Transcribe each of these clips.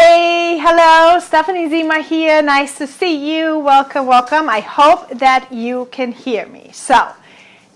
Hey, hello, Stephanie Zima here. Nice to see you. Welcome, welcome. I hope that you can hear me. So,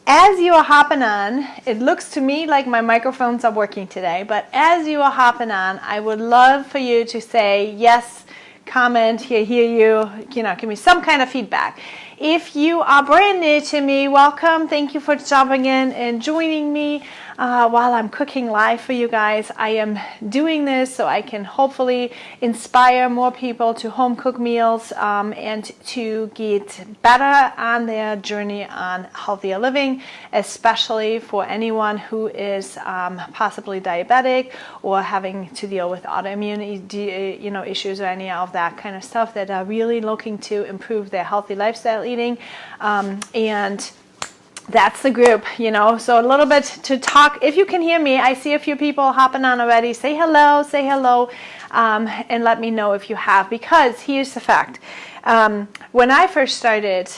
as you are hopping on, it looks to me like my microphones are working today, but as you are hopping on, I would love for you to say yes, comment, hear you, give me some kind of feedback. If you are brand new to me, welcome. Thank you for jumping in and joining me while I'm cooking live for you guys. I am doing this so I can hopefully inspire more people to home cook meals and to get better on their journey on healthier living, especially for anyone who is possibly diabetic or having to deal with autoimmune issues or any of that kind of stuff, that are really looking to improve their healthy lifestyle eating. And that's the group, so a little bit to talk. If you can hear me, I see a few people hopping on already. Say hello, and let me know if you have, because here's the fact. When I first started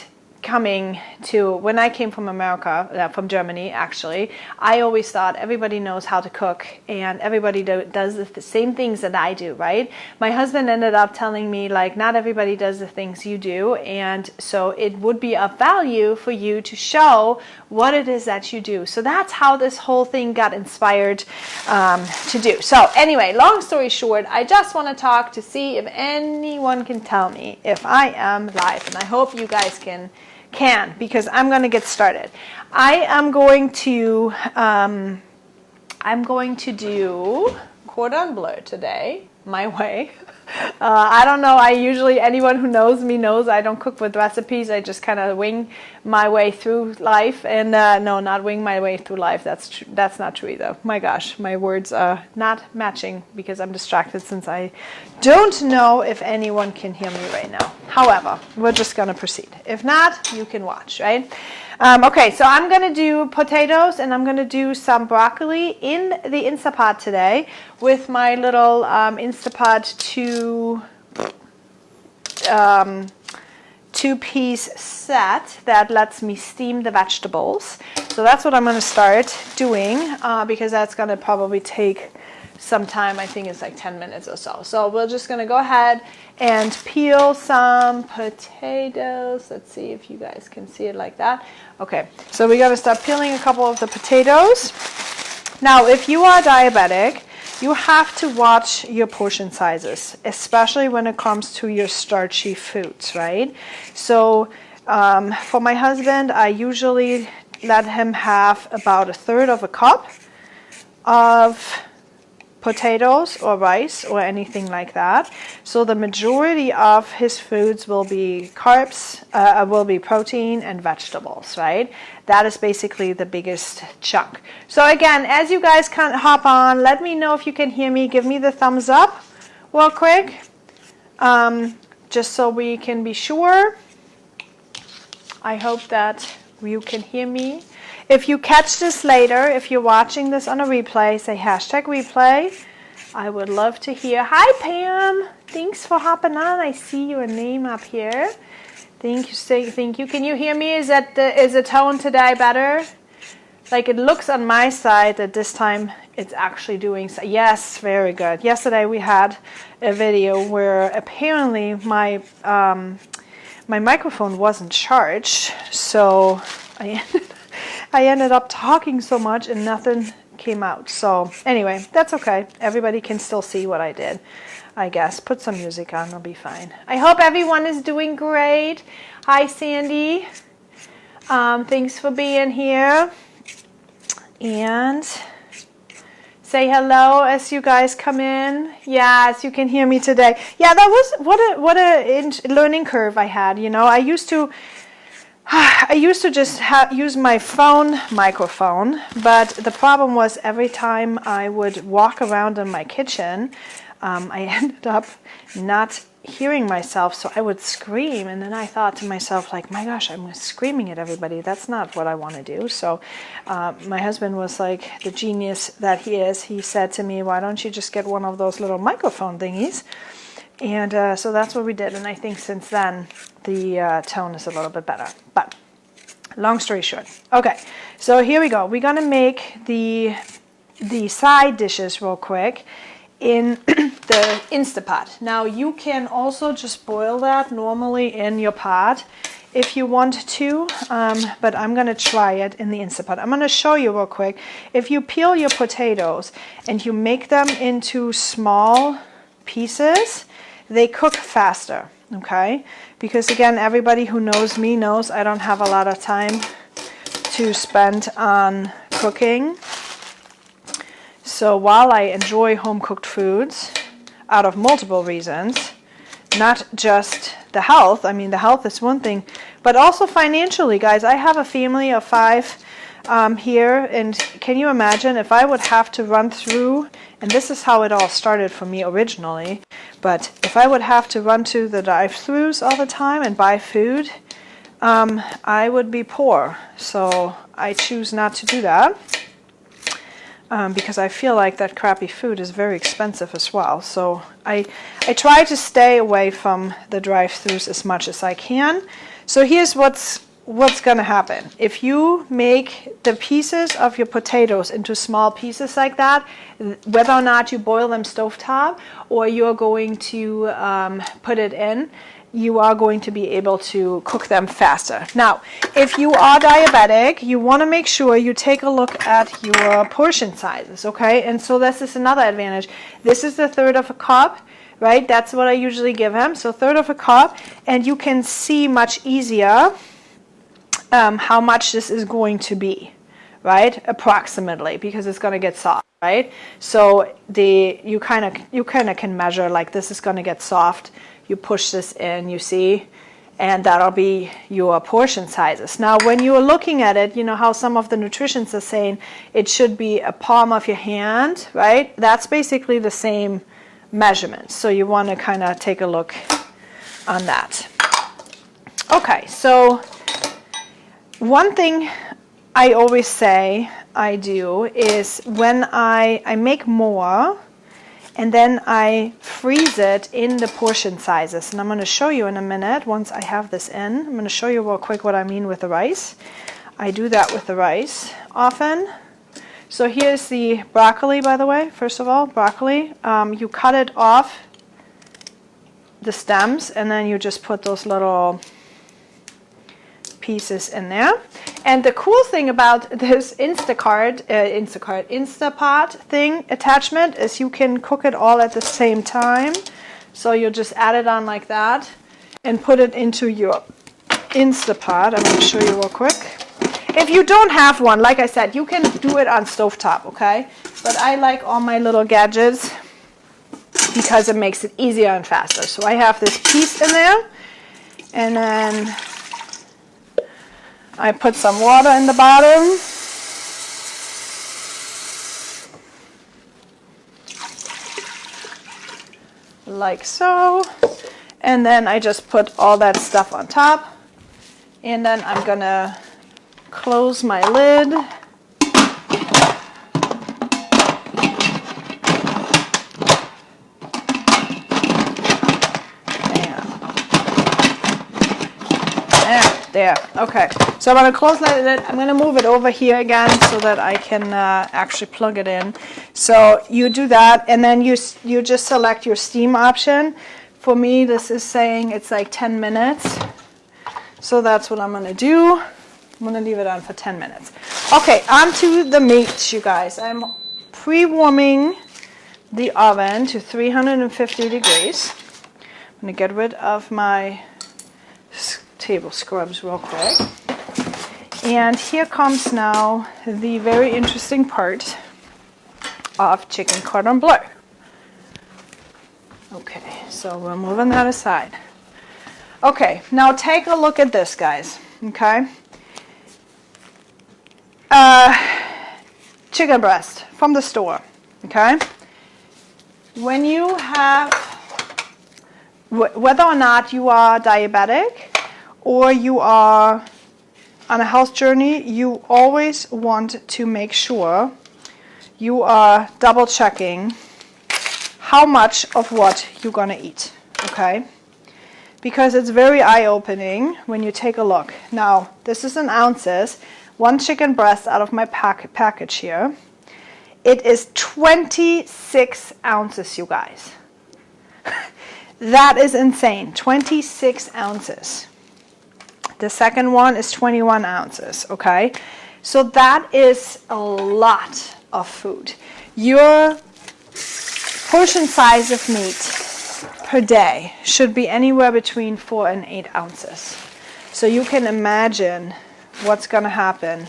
when I came from America, from Germany actually, I always thought everybody knows how to cook and everybody does the same things that I do, right? My husband ended up telling me, like, not everybody does the things you do, and so it would be of value for you to show what it is that you do. So that's how this whole thing got inspired to do. So anyway, long story short, I just want to talk to see if anyone can tell me if I am live, and I hope you guys can, because I'm going to get started. I'm going to do Cordon Bleu today, my way. I don't know, anyone who knows me knows I don't cook with recipes. I just kind of wing my way through life. And no, not wing my way through life. That's not true either. My gosh, my words are not matching because I'm distracted, since I don't know if anyone can hear me right now. However, we're just going to proceed. If not, you can watch, right? Okay, so I'm going to do potatoes and I'm going to do some broccoli in the Instapot today with my little Instapot two-piece set that lets me steam the vegetables. So that's what I'm going to start doing because that's going to probably take some time. I think it's like 10 minutes or so. So we're just going to go ahead and peel some potatoes. Let's see if you guys can see it like that. Okay, so we're going to start peeling a couple of the potatoes. Now, if you are diabetic, you have to watch your portion sizes, especially when it comes to your starchy foods, right? So for my husband, I usually let him have about 1/3 of a cup of potatoes or rice or anything like that. So the majority of his foods will be carbs, will be protein and vegetables, right? That is basically the biggest chunk. So again, as you guys can hop on, let me know if you can hear me. Give me the thumbs up real quick, just so we can be sure. I hope that you can hear me. If you catch this later, if you're watching this on a replay, say #replay. I would love to hear. Hi, Pam. Thanks for hopping on. I see your name up here. Thank you. Can you hear me? Is the tone today better? Like, it looks on my side that this time it's actually doing so. Yes, very good. Yesterday we had a video where apparently my microphone wasn't charged, so I ended up talking so much and nothing came out. So anyway, that's okay. Everybody can still see what I did, I guess. Put some music on, it'll be fine. I hope everyone is doing great. Hi, Sandy. Thanks for being here. And say hello as you guys come in. Yes, you can hear me today. Yeah, that was what a learning curve I had. I used to just use my phone microphone, but the problem was every time I would walk around in my kitchen, I ended up not hearing myself, so I would scream, and then I thought to myself, like, my gosh, I'm screaming at everybody. That's not what I want to do. So my husband was like, the genius that he is, he said to me, why don't you just get one of those little microphone thingies? And so that's what we did, and I think since then the tone is a little bit better. But long story short, okay, so here we go. We're gonna make the side dishes real quick, in the Instapot. Now you can also just boil that normally in your pot if you want to, but I'm going to try it in the Instapot. I'm going to show you real quick. If you peel your potatoes and you make them into small pieces, they cook faster, okay? Because again, everybody who knows me knows I don't have a lot of time to spend on cooking. So while I enjoy home-cooked foods out of multiple reasons, not just the health, I mean the health is one thing, but also financially, guys. I have a family of 5 here, and can you imagine if I would have to run through, and this is how it all started for me originally, but if I would have to run to the drive-thrus all the time and buy food, I would be poor. So I choose not to do that. Because I feel like that crappy food is very expensive as well. So I try to stay away from the drive-thrus as much as I can. So here's what's going to happen. If you make the pieces of your potatoes into small pieces like that, whether or not you boil them stovetop or you're going to put it in, you are going to be able to cook them faster. Now, if you are diabetic, you want to make sure you take a look at your portion sizes, okay? And so this is another advantage. This is the 1/3 of a cup, right? That's what I usually give him. So 1/3 of a cup, and you can see much easier how much this is going to be, right? Approximately, because it's going to get soft, right? So you kind of can measure, like, this is going to get soft. You push this in, you see, and that'll be your portion sizes. Now, when you're looking at it, you know how some of the nutritionists are saying it should be a palm of your hand, right? That's basically the same measurement. So you want to kind of take a look on that. Okay, so one thing I always say I do is when I make more, and then I freeze it in the portion sizes. And I'm going to show you in a minute, once I have this in. I'm going to show you real quick what I mean with the rice. I do that with the rice often. So here's the broccoli, by the way. First of all, broccoli. You cut it off the stems, and then you just put those little pieces in there. And the cool thing about this Instapot thing attachment is you can cook it all at the same time. So you just add it on like that and put it into your Instapot. I'm going to show you real quick. If you don't have one, like I said, you can do it on stovetop, okay? But I like all my little gadgets because it makes it easier and faster. So I have this piece in there, and then I put some water in the bottom. Like so. And then I just put all that stuff on top. And then I'm gonna close my lid. There, okay. So I'm going to close that lid. I'm going to move it over here again so that I can actually plug it in. So you do that, and then you just select your steam option. For me, this is saying it's like 10 minutes. So that's what I'm going to do. I'm going to leave it on for 10 minutes. Okay, on to the meat, you guys. I'm pre-warming the oven to 350 degrees. I'm going to get rid of my table scrubs real quick. And here comes now the very interesting part of chicken cordon bleu. Okay, so we're moving that aside. Okay, now take a look at this, guys. Okay. Chicken breast from the store. Okay. When you have, whether or not you are diabetic or you are on a health journey, you always want to make sure you are double checking how much of what you're going to eat, okay? Because it's very eye-opening when you take a look. Now, this is in ounces. One chicken breast out of my package here It is 26 ounces, you guys. That is insane. 26 ounces. The second one is 21 ounces, okay? So that is a lot of food. Your portion size of meat per day should be anywhere between 4 and 8 ounces. So you can imagine what's going to happen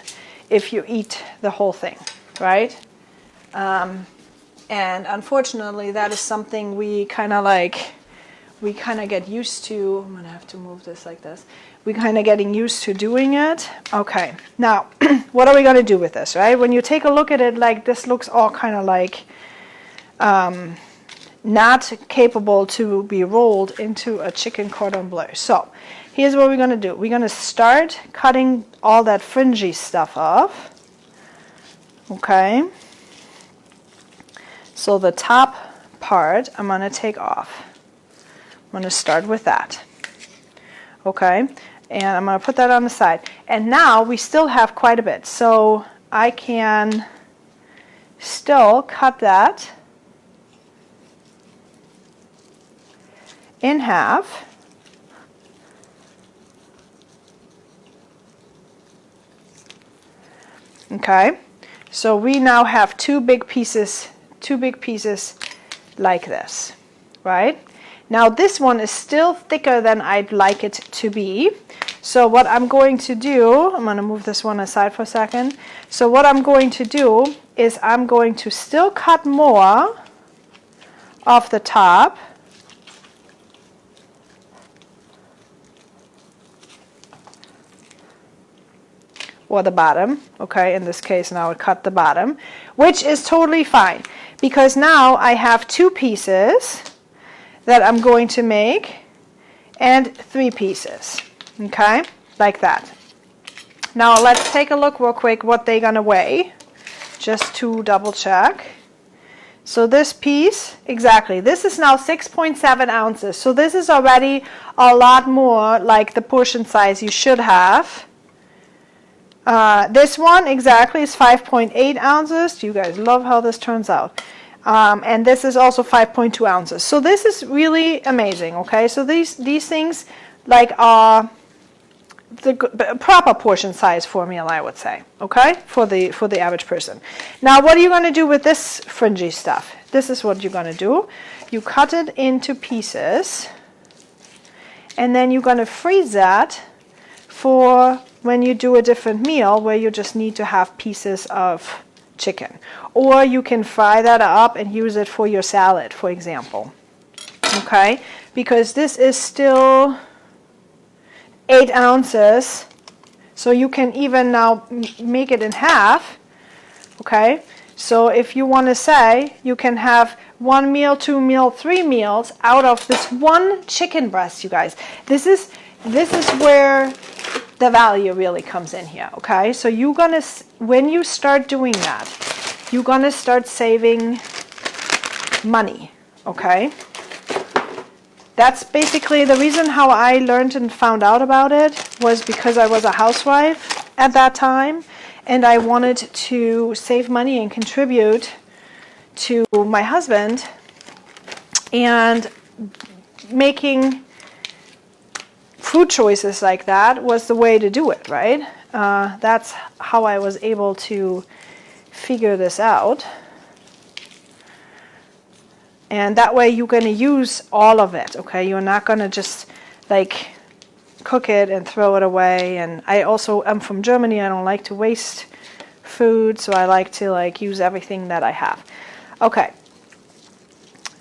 if you eat the whole thing, right? And unfortunately, that is something we kind of get used to. I'm going to have to move this like this. We're kind of getting used to doing it. Okay, now, what are we going to do with this, right? When you take a look at it, like this looks all kind of like not capable to be rolled into a chicken cordon bleu. So here's what we're going to do. We're going to start cutting all that fringy stuff off. Okay. So the top part I'm going to take off. I'm going to start with that. Okay. And I'm going to put that on the side. And now we still have quite a bit. So I can still cut that in half. Okay. So we now have two big pieces like this, right? Now this one is still thicker than I'd like it to be. So what I'm going to do, I'm going to move this one aside for a second. So what I'm going to do is I'm going to still cut more off the top. Or the bottom, okay, in this case now I cut the bottom, which is totally fine because now I have two pieces that I'm going to make and three pieces, okay, like that. Now let's take a look real quick what they're gonna weigh, just to double check. So this piece, exactly, this is now 6.7 ounces, so this is already a lot more like the portion size you should have. This one exactly is 5.8 ounces. You guys love how this turns out. And this is also 5.2 ounces. So this is really amazing, okay? So these things like are the proper portion size for a meal, I would say, okay? For the average person. Now, what are you going to do with this fringy stuff? This is what you're going to do. You cut it into pieces, and then you're going to freeze that for when you do a different meal where you just need to have pieces of chicken. Or you can fry that up and use it for your salad, for example. Okay? Because this is still 8 ounces. So you can even now make it in half. Okay? So if you want to say you can have 1 meal, 2 meal, 3 meals out of this one chicken breast, you guys. This is where the value really comes in here, okay? So you're gonna, when you start doing that, you're gonna start saving money, okay? That's basically the reason how I learned and found out about it was because I was a housewife at that time and I wanted to save money and contribute to my husband, and making food choices like that was the way to do it, right? That's how I was able to figure this out. And that way you're going to use all of it, okay? You're not going to just like cook it and throw it away. And I also am from Germany. I don't like to waste food, so I like to like use everything that I have. Okay.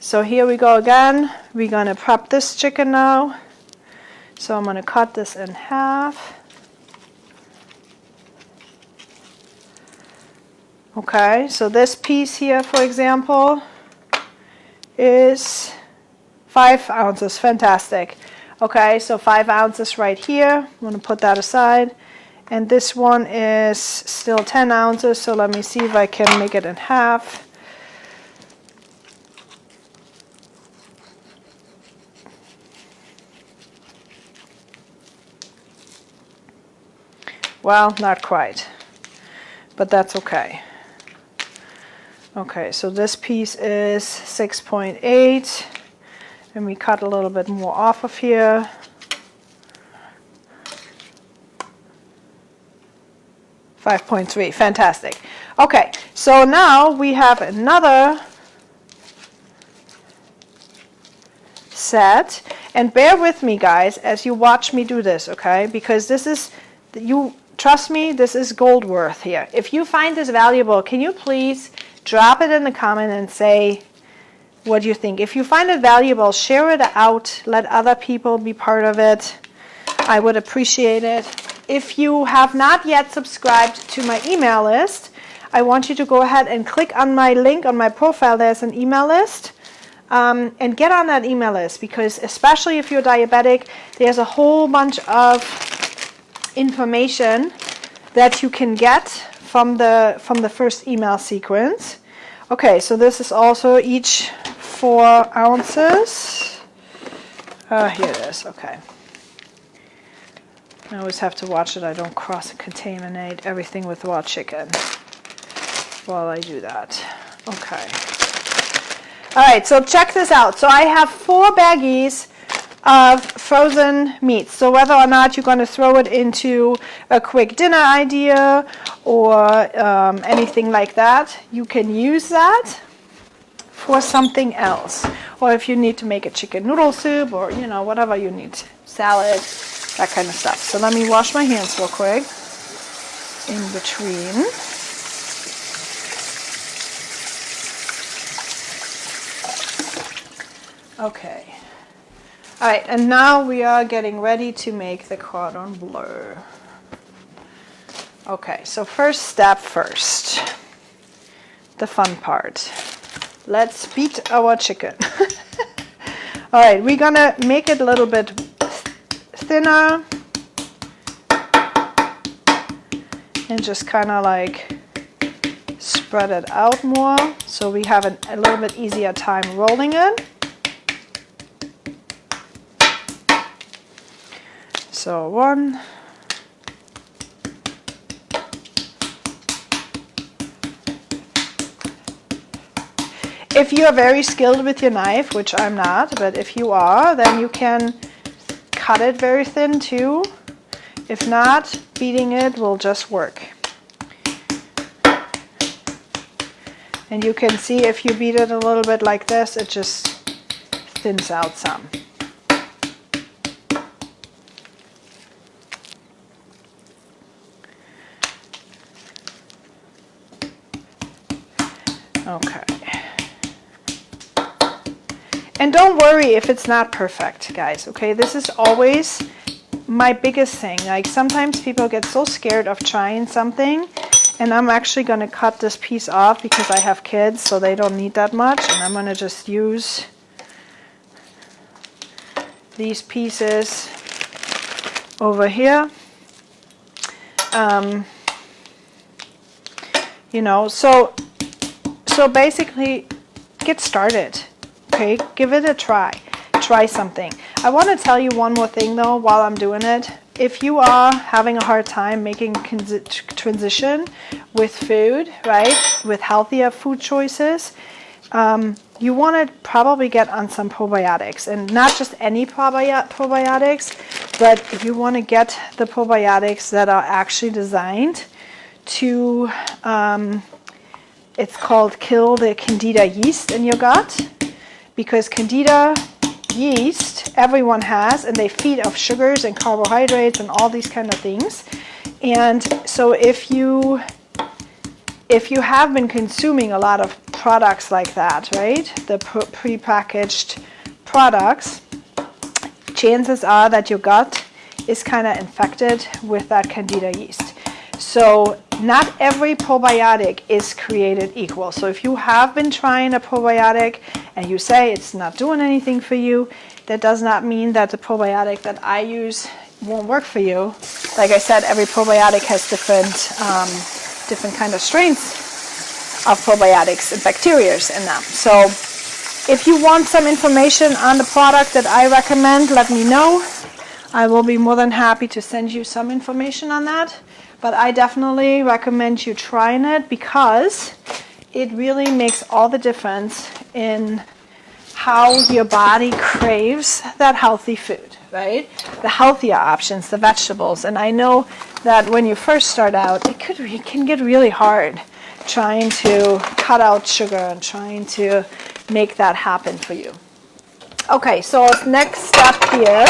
So here we go again. We're going to prep this chicken now. So I'm going to cut this in half. Okay, so this piece here, for example, is 5 ounces. Fantastic. Okay, so 5 ounces right here. I'm going to put that aside. And this one is still 10 ounces, so let me see if I can make it in half. Well, not quite, but that's okay. Okay, so this piece is 6.8, and we cut a little bit more off of here. .3, fantastic. Okay, so now we have another set, and bear with me guys as you watch me do this, okay? Because this is, trust me, this is gold worth here. If you find this valuable, can you please drop it in the comment and say what you think. If you find it valuable, share it out, let other people be part of it. I would appreciate it. If you have not yet subscribed to my email list, I want you to go ahead and click on my link on my profile. There's an email list, and get on that email list, because especially if you're diabetic, there's a whole bunch of information that you can get from the first email sequence. Okay, so this is also each 4 ounces. Here it is. Okay. I always have to watch that I don't cross-contaminate everything with raw chicken while I do that. Okay. All right, so check this out. So I have 4 baggies of frozen meats. So whether or not you're going to throw it into a quick dinner idea or anything like that, you can use that for something else. Or if you need to make a chicken noodle soup, or you know, whatever you need, salad, that kind of stuff. So let me wash my hands real quick in between. Okay. All right, and now we are getting ready to make the Cordon Bleu. Okay, so first step first, the fun part. Let's beat our chicken. All right, we're gonna make it a little bit thinner and just kind of like spread it out more so we have a little bit easier time rolling it. So 1, if you are very skilled with your knife, which I'm not, but if you are, then you can cut it very thin too. If not, beating it will just work. And you can see if you beat it a little bit like this, it just thins out some. Okay. And don't worry if it's not perfect, guys, okay? This is always my biggest thing. Like, sometimes people get so scared of trying something, and I'm actually going to cut this piece off because I have kids, so they don't need that much, and I'm going to just use these pieces over here. You know, so basically, get started, okay? Give it a try. Try something. I want to tell you one more thing, though, while I'm doing it. If you are having a hard time making transition with food, right, with healthier food choices, you want to probably get on some probiotics. And not just any probiotics, but you want to get the probiotics that are actually designed to... it's called kill the candida yeast in your gut, because candida yeast everyone has, and they feed off sugars and carbohydrates and all these kind of things. And so if you have been consuming a lot of products like that, right, the pre-packaged products, chances are that your gut is kind of infected with that candida yeast. So not every probiotic is created equal. So if you have been trying a probiotic and you say it's not doing anything for you, that does not mean that the probiotic that I use won't work for you. Like I said, every probiotic has different kind of strains of probiotics and bacteria in them. So if you want some information on the product that I recommend, let me know. I will be more than happy to send you some information on that. But I definitely recommend you trying it, because it really makes all the difference in how your body craves that healthy food, right? The healthier options, the vegetables. And I know that when you first start out, it can get really hard trying to cut out sugar and trying to make that happen for you. Okay, so next step here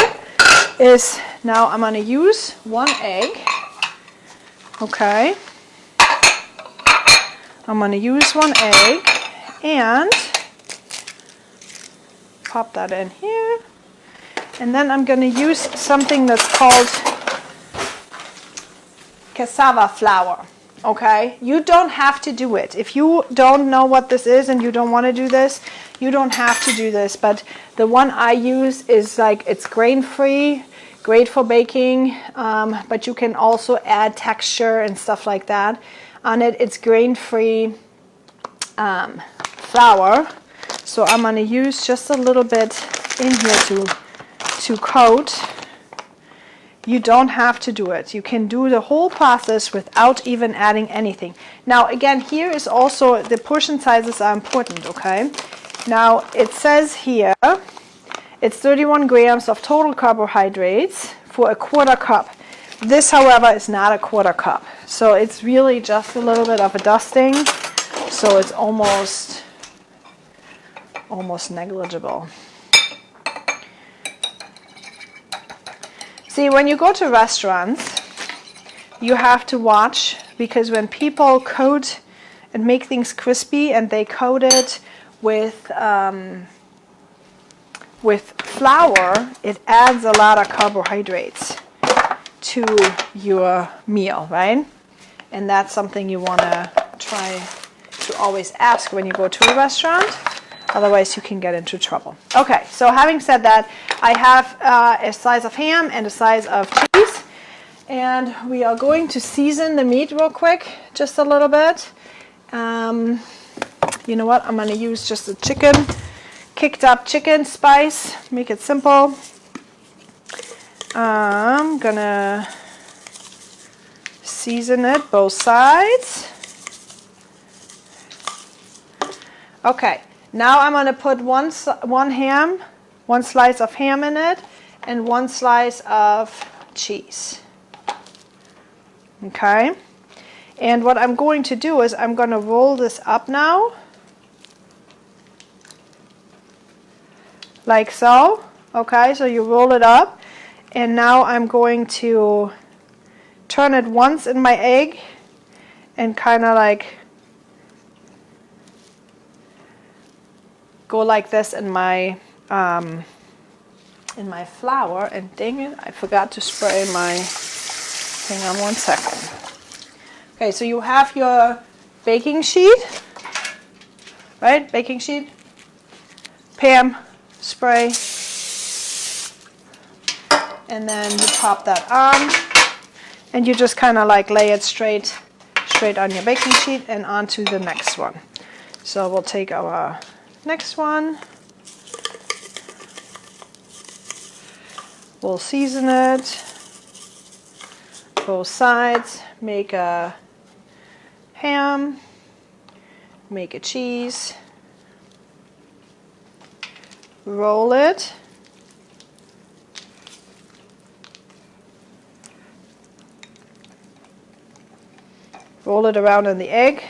is now I'm going to use 1 egg. Okay. I'm going to use 1 egg and pop that in here. And then I'm going to use something that's called cassava flour. Okay? You don't have to do it. If you don't know what this is and you don't want to do this, you don't have to do this. But the one I use is like, it's grain-free, great for baking, but you can also add texture and stuff like that on it. It's grain-free flour. So I'm going to use just a little bit in here to coat. You don't have to do it. You can do the whole process without even adding anything. Now again, here is also the portion sizes are important, okay? Now it says here it's 31 grams of total carbohydrates for a 1/4 cup. This, however, is not a 1/4 cup. So it's really just a little bit of a dusting. So it's almost negligible. See, when you go to restaurants, you have to watch, because when people coat and make things crispy and they coat it with flour, it adds a lot of carbohydrates to your meal, right? And that's something you want to try to always ask when you go to a restaurant. Otherwise, you can get into trouble. Okay, so having said that, I have a slice of ham and a slice of cheese. And we are going to season the meat real quick, just a little bit. You know what? I'm going to use just a kicked up chicken spice. Make it simple. I'm going to season it both sides. Okay. Now I'm going to put one slice of ham in it, and 1 slice of cheese. Okay? And what I'm going to do is I'm going to roll this up now. Like so. Okay, so you roll it up. And now I'm going to turn it once in my egg and kind of like go like this in my flour. And dang it, I forgot to spray my, hang on 1 second. Okay, so you have your baking sheet, right? Baking sheet, Pam, spray, and then you pop that on, and you just kind of like lay it straight on your baking sheet and onto the next one. So we'll take our next one, we'll season it, both sides, make a ham, make a cheese, roll it, roll it around in the egg.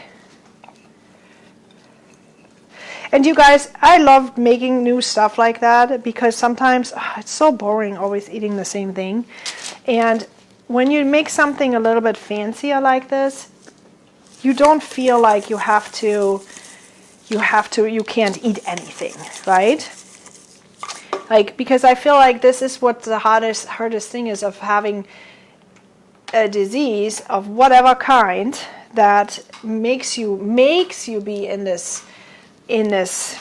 And you guys, I love making new stuff like that, because sometimes it's so boring always eating the same thing. And when you make something a little bit fancier like this, you don't feel like you can't eat anything, right? Like, because I feel like this is what the hardest thing is of having a disease of whatever kind that makes you be in this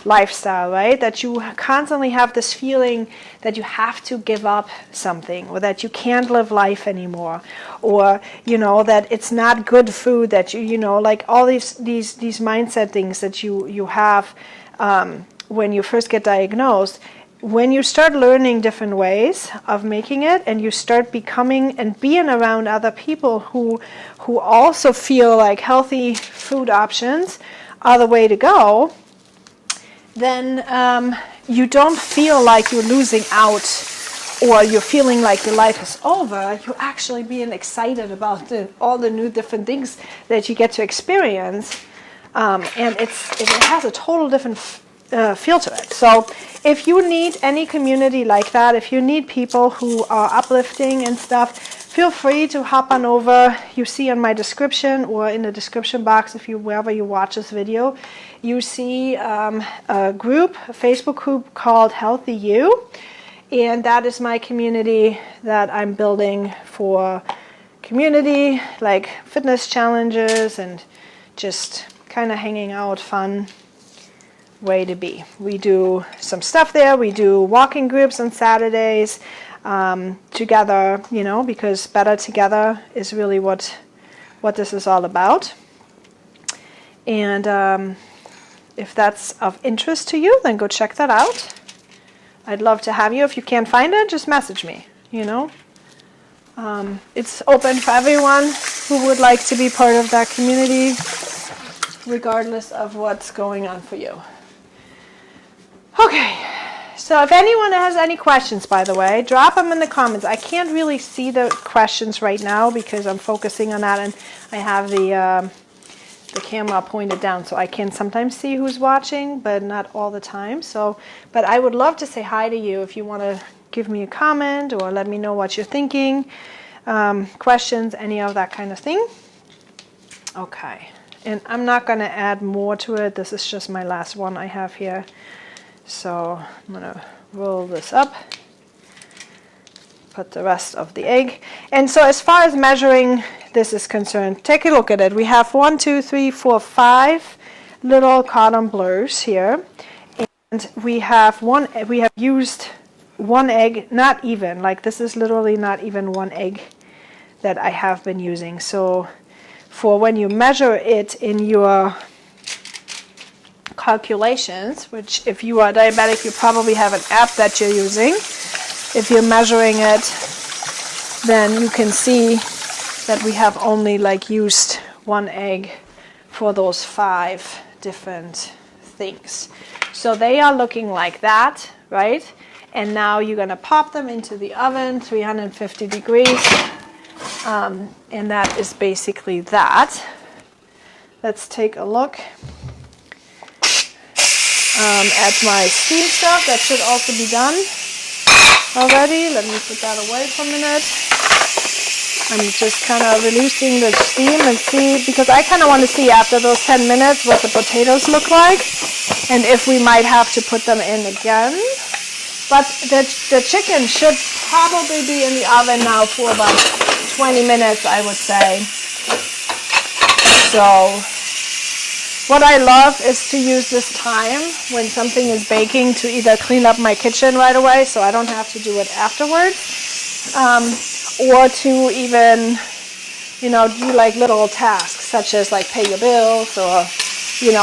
lifestyle, right? That you constantly have this feeling that you have to give up something, or that you can't live life anymore, or that it's not good food, that like all these mindset things that you have when you first get diagnosed. When you start learning different ways of making it, and you start becoming and being around other people who also feel like healthy food options are the way to go, then you don't feel like you're losing out or you're feeling like your life is over. You're actually being excited about all the new different things that you get to experience. And it has a total different feel to it. So if you need any community like that, if you need people who are uplifting and stuff, feel free to hop on over. You see in my description or in the description box, wherever you watch this video, you see a group, a Facebook group called Healthy You. And that is my community that I'm building for community, like fitness challenges and just kind of hanging out, fun way to be. We do some stuff there. We do walking groups on Saturdays together, because better together is really what this is all about. And if that's of interest to you, then go check that out. I'd love to have you. If you can't find it, just message me, It's open for everyone who would like to be part of that community, regardless of what's going on for you. Okay, so if anyone has any questions, by the way, drop them in the comments. I can't really see the questions right now because I'm focusing on that, and I have the camera pointed down, so I can sometimes see who's watching, but not all the time. But I would love to say hi to you if you want to give me a comment or let me know what you're thinking, questions, any of that kind of thing. Okay, and I'm not going to add more to it. This is just my last one I have here. So I'm going to roll this up, put the rest of the egg. And so as far as measuring this is concerned, take a look at it. We have 5 little Cordon Bleus here. And we have used one egg, not even, like this is literally not even one egg that I have been using. So for when you measure it in your calculations, which if you are diabetic, you probably have an app that you're using. If you're measuring it, then you can see that we have only used one egg for those 5 different things. So they are looking like that, right? And now you're going to pop them into the oven, 350 degrees. And that is basically that. Let's take a look at my steam stuff. That should also be done already. Let me put that away for a minute. I'm just kind of releasing the steam and see, because I kind of want to see after those 10 minutes what the potatoes look like and if we might have to put them in again. But the chicken should probably be in the oven now for about 20 minutes, I would say. So what I love is to use this time when something is baking to either clean up my kitchen right away so I don't have to do it afterwards, or to even, do little tasks such as pay your bills or,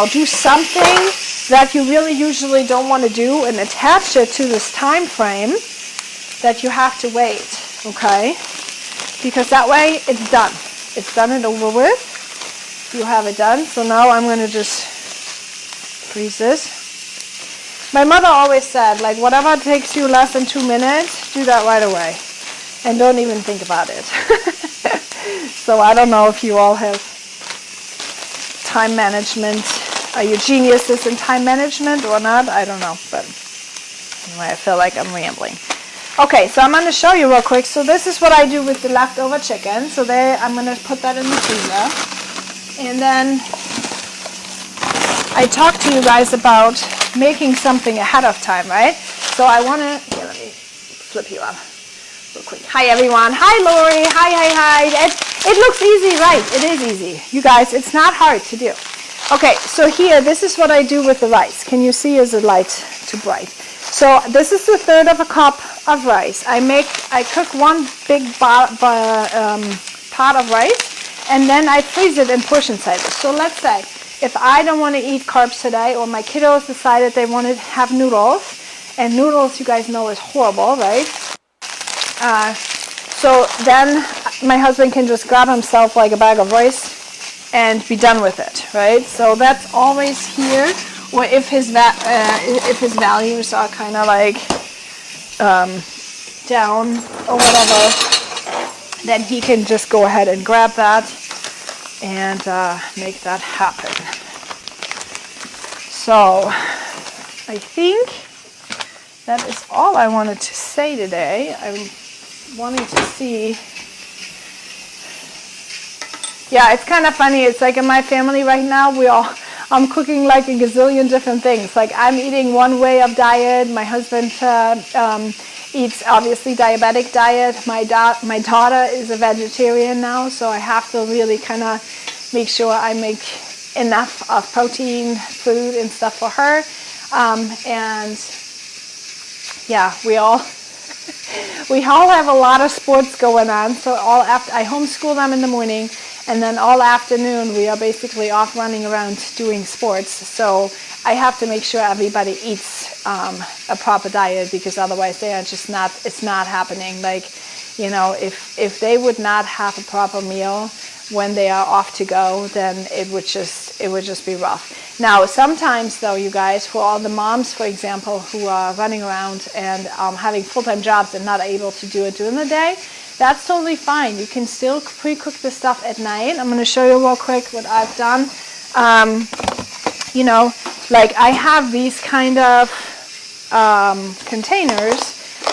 do something that you really usually don't want to do and attach it to this time frame that you have to wait, okay? Because that way it's done. It's done and over with. You have it done. So now I'm going to just freeze this. My mother always said, whatever takes you less than 2 minutes, do that right away. And don't even think about it. So I don't know if you all have time management. Are you geniuses in time management or not? I don't know. But anyway, I feel like I'm rambling. Okay, so I'm going to show you real quick. So this is what I do with the leftover chicken. So I'm going to put that in the freezer. And then I talked to you guys about making something ahead of time, right? So I want to, let me flip you up real quick. Hi everyone. Hi Lori. Hi. It looks easy, right? It is easy. You guys, it's not hard to do. Okay, so here, this is what I do with the rice. Can you see, is it light too bright? So this is 1/3 of a cup of rice. I cook one big pot of rice. And then I freeze it in portion sizes. So let's say if I don't want to eat carbs today, or my kiddos decided they want to have noodles, and noodles, you guys know, is horrible, right? So then my husband can just grab himself a bag of rice and be done with it, right? So that's always here. Or if his values are kind of like down or whatever, then he can just go ahead and grab that and make that happen. So I think that is all I wanted to say today. I'm wanting to see. Yeah, it's kind of funny. It's like in my family right now, I'm cooking like a gazillion different things. Like I'm eating one way of diet. My husband eats obviously diabetic diet. My daughter is a vegetarian now, so I have to really kind of make sure I make enough of protein food and stuff for her. And yeah, we all have a lot of sports going on. So I homeschool them in the morning. And then all afternoon, we are basically off running around doing sports. So I have to make sure everybody eats a proper diet, because otherwise they are just not, it's not happening. Like, you know, if they would not have a proper meal when they are off to go, then it would just be rough. Now, sometimes though, you guys, for all the moms, for example, who are running around and having full-time jobs and not able to do it during the day, that's totally fine. You can still pre-cook the stuff at night. I'm going to show you real quick what I've done. You know, like I have these kind of containers.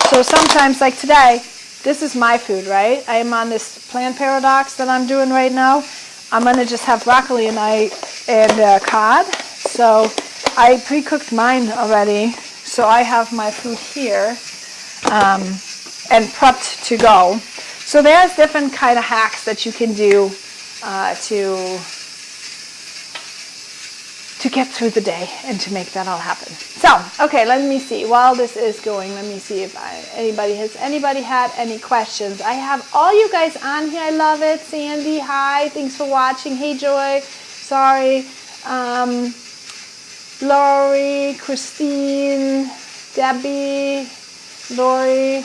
So sometimes, like today, this is my food, right? I am on this plant paradox that I'm doing right now. I'm going to just have broccoli and cod. So I pre-cooked mine already. So I have my food here and prepped to go. So there's different kind of hacks that you can do to get through the day and to make that all happen. So, okay, let me see. While this is going, let me see if anybody had any questions. I have all you guys on here. I love it. Sandy, hi. Thanks for watching. Hey, Joy. Sorry. Lori, Christine, Debbie, Lori.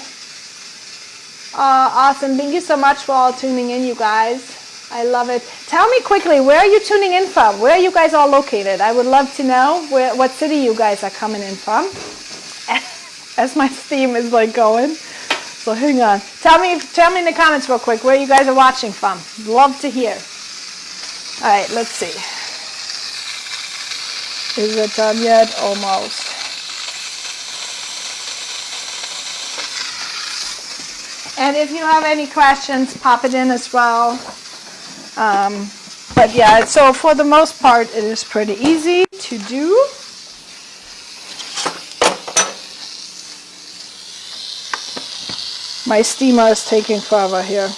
Awesome. Thank you so much for all tuning in, you guys. I love it. Tell me quickly, where are you tuning in from? Where are you guys all located? I would love to know what city you guys are coming in from. As my steam is like going. So hang on. Tell me in the comments real quick where you guys are watching from. Love to hear. All right, let's see. Is it done yet? Almost. And if you have any questions, pop it in as well. But yeah, so for the most part, it is pretty easy to do. My steamer is taking forever here.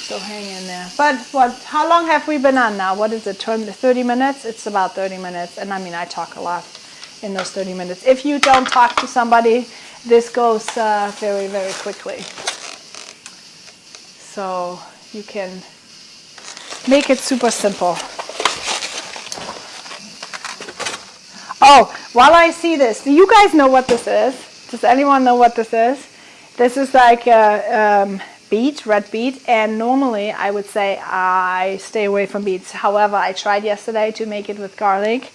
So hang in there. But how long have we been on now? What is it, 30 minutes? It's about 30 minutes. And I mean, I talk a lot in those 30 minutes. If you don't talk to somebody, this goes very, very quickly. So you can make it super simple. Oh, while I see this, do you guys know what this is? Does anyone know what this is? This is like beet, red beet, and normally I would say I stay away from beets. However, I tried yesterday to make it with garlic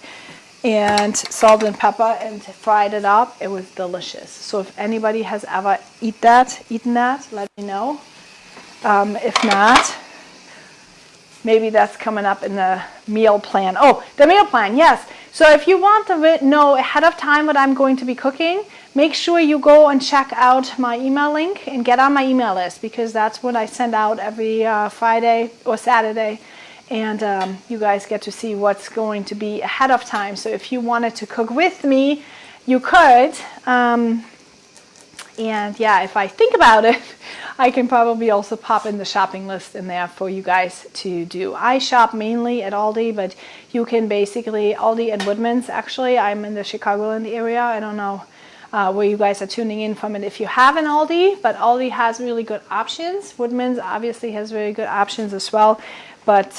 and salt and pepper and fried it up. It was delicious. So if anybody has ever eaten that, let me know. If not, maybe that's coming up in the meal plan. Oh, the meal plan, yes. So if you want to know ahead of time what I'm going to be cooking, make sure you go and check out my email link and get on my email list, because that's what I send out every Friday or Saturday. And you guys get to see what's going to be ahead of time. So if you wanted to cook with me, you could. And yeah, if I think about it, I can probably also pop in the shopping list in there for you guys to do. I shop mainly at Aldi, but you can basically, Aldi and Woodman's actually. I'm in the Chicagoland area. I don't know where you guys are tuning in from, and if you have an Aldi, but Aldi has really good options. Woodman's obviously has very good options as well, but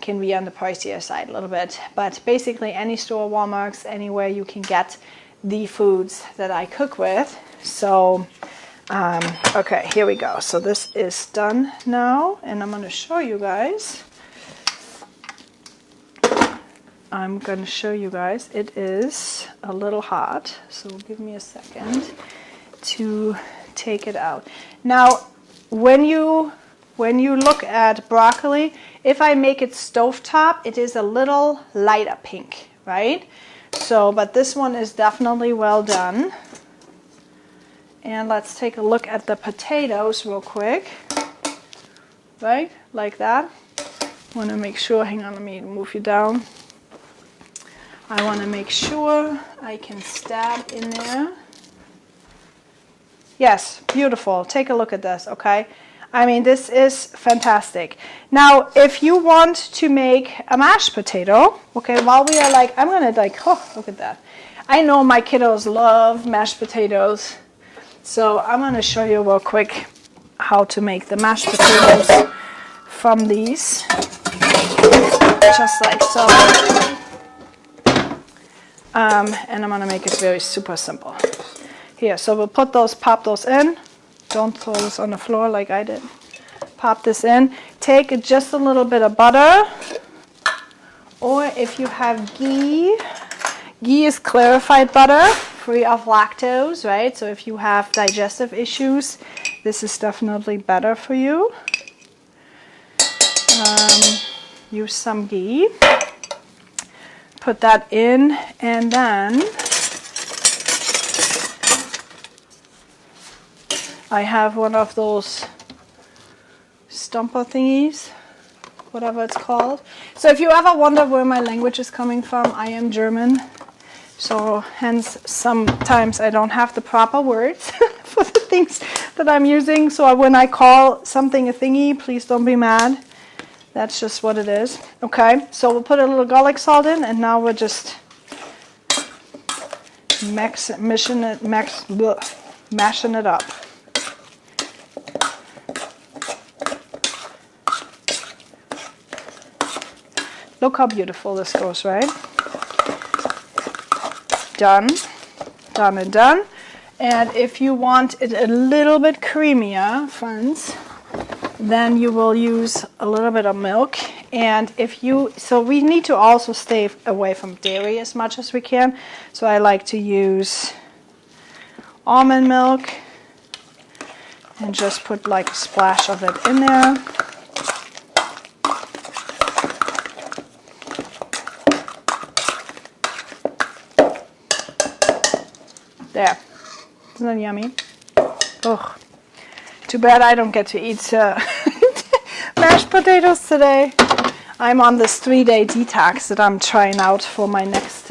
can be on the pricier side a little bit. But basically any store, Walmart's, anywhere you can get the foods that I cook with. So Okay, here we go. So this is done now, and I'm going to show you guys. It is a little hot, so give me a second to take it out. Now, when you look at broccoli, if I make it stovetop, it is a little lighter pink, right? So, but this one is definitely well done. And let's take a look at the potatoes real quick, right? Like that. Want to make sure, hang on, let me move you down. I want to make sure I can stab in there. Yes, beautiful. Take a look at this, okay? I mean, this is fantastic. Now, if you want to make a mashed potato, okay, while we are like, I'm going to like, oh, look at that. I know my kiddos love mashed potatoes. So I'm going to show you real quick how to make the mashed potatoes from these. Just like so. And I'm going to make it very super simple. Here, so we'll pop those in. Don't throw this on the floor like I did. Pop this in. Take just a little bit of butter. Or if you have ghee, ghee is clarified butter, free of lactose, right? So if you have digestive issues, this is definitely better for you. Use some ghee. Put that in, and then I have one of those stumper thingies, whatever it's called. So if you ever wonder where my language is coming from, I am German. So hence sometimes I don't have the proper words for the things that I'm using. So when I call something a thingy, please don't be mad. That's just what it is. Okay, so we'll put a little garlic salt in, and now we're just mashing it up. Look how beautiful this goes, right? Done, done and done. And if you want it a little bit creamier, friends, then you will use a little bit of milk. And so we need to also stay away from dairy as much as we can. So I like to use almond milk and just put like a splash of it in there. There. Isn't that yummy? Ugh. Too bad I don't get to eat mashed potatoes today. I'm on this 3-day detox that I'm trying out for my next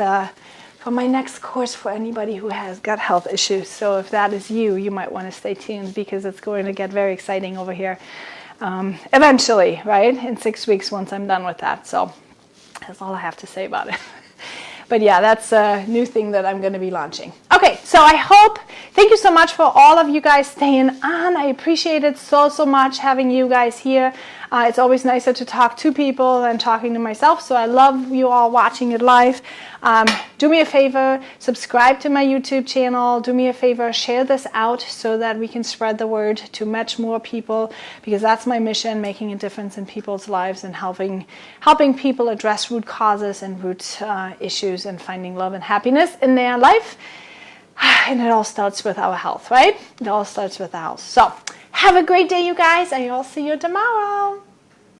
course for anybody who has gut health issues. So if that is you, you might want to stay tuned because it's going to get very exciting over here eventually, right? In 6 weeks once I'm done with that. So that's all I have to say about it. But yeah, that's a new thing that I'm going to be launching. Okay, so thank you so much for all of you guys staying on. I appreciate it so much having you guys here. It's always nicer to talk to people than talking to myself, so I love you all watching it live. Do me a favor, subscribe to my YouTube channel. Do me a favor, share this out so that we can spread the word to much more people, because that's my mission, making a difference in people's lives and helping people address root causes and root issues and finding love and happiness in their life. And it all starts with our health, right? It all starts with our health. So have a great day, you guys, and I'll see you tomorrow.